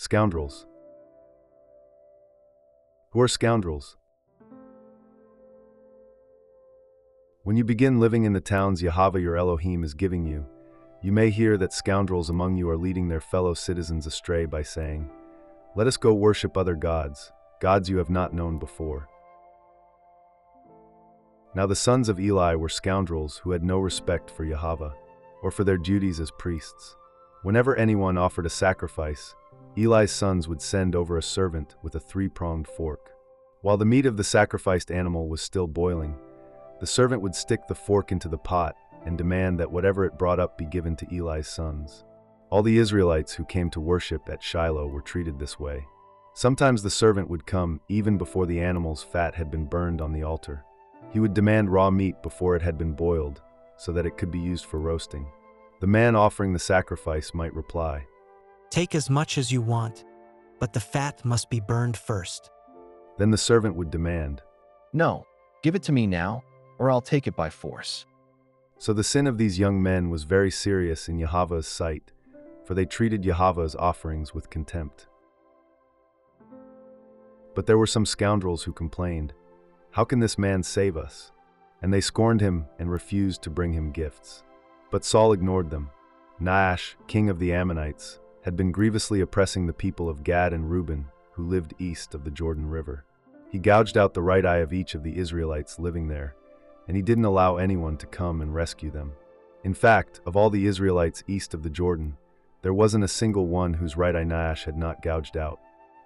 Scoundrels. Who are scoundrels? When you begin living in the towns Yahweh your Elohim is giving you, you may hear that scoundrels among you are leading their fellow citizens astray by saying, "Let us go worship other gods, gods you have not known before." Now the sons of Eli were scoundrels who had no respect for Yahweh, or for their duties as priests. Whenever anyone offered a sacrifice, Eli's sons would send over a servant with a three-pronged fork. While the meat of the sacrificed animal was still boiling, the servant would stick the fork into the pot and demand that whatever it brought up be given to Eli's sons. All the Israelites who came to worship at Shiloh were treated this way. Sometimes the servant would come even before the animal's fat had been burned on the altar. He would demand raw meat before it had been boiled, so that it could be used for roasting. The man offering the sacrifice might reply, "Take as much as you want, but the fat must be burned first." Then the servant would demand, "No, give it to me now, or I'll take it by force." So the sin of these young men was very serious in Yahweh's sight, for they treated Yahweh's offerings with contempt. But there were some scoundrels who complained, "How can this man save us?" And they scorned him and refused to bring him gifts. But Saul ignored them. Nahash, king of the Ammonites, had been grievously oppressing the people of Gad and Reuben, who lived east of the Jordan River. He gouged out the right eye of each of the Israelites living there, and he didn't allow anyone to come and rescue them. In fact, of all the Israelites east of the Jordan, there wasn't a single one whose right eye Nahash had not gouged out.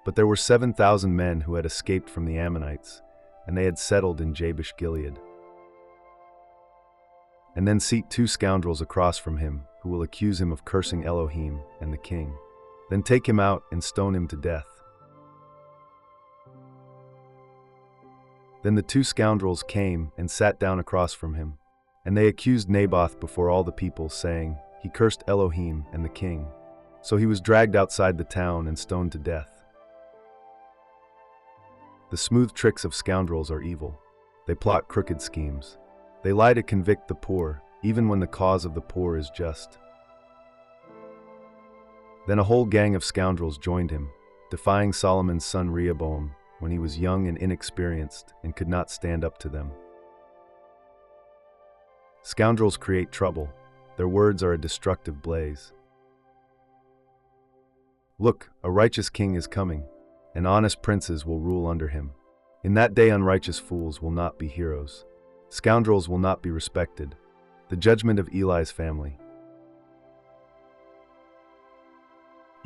But there were 7,000 men who had escaped from the Ammonites, and they had settled in Jabesh Gilead. And then seat two scoundrels across from him, who will accuse him of cursing Elohim and the king. Then take him out and stone him to death. Then the two scoundrels came and sat down across from him, and they accused Naboth before all the people, saying, "He cursed Elohim and the king." So he was dragged outside the town and stoned to death. The smooth tricks of scoundrels are evil. They plot crooked schemes. They lie to convict the poor, even when the cause of the poor is just. Then a whole gang of scoundrels joined him, defying Solomon's son Rehoboam when he was young and inexperienced and could not stand up to them. Scoundrels create trouble. Their words are a destructive blaze. Look, a righteous king is coming, and honest princes will rule under him. In that day unrighteous fools will not be heroes. Scoundrels will not be respected. The judgment of Eli's family.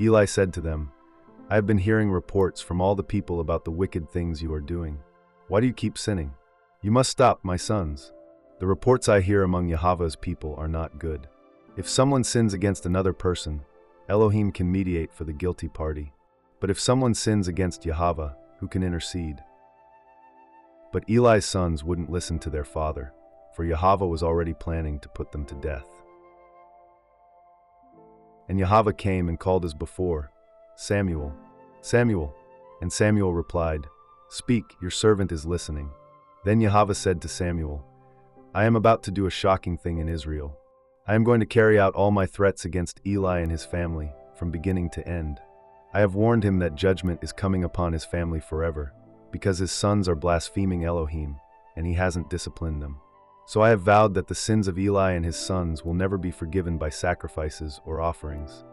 Eli said to them, "I have been hearing reports from all the people about the wicked things you are doing. Why do you keep sinning? You must stop, my sons. The reports I hear among Yahweh's people are not good. If someone sins against another person, Elohim can mediate for the guilty party. But if someone sins against Yahweh, who can intercede?" But Eli's sons wouldn't listen to their father, for Yahweh was already planning to put them to death. And Yahweh came and called as before, "Samuel, Samuel." And Samuel replied, "Speak, your servant is listening." Then Yahweh said to Samuel, "I am about to do a shocking thing in Israel. I am going to carry out all my threats against Eli and his family, from beginning to end. I have warned him that judgment is coming upon his family forever, because his sons are blaspheming Elohim, and he hasn't disciplined them. So I have vowed that the sins of Eli and his sons will never be forgiven by sacrifices or offerings.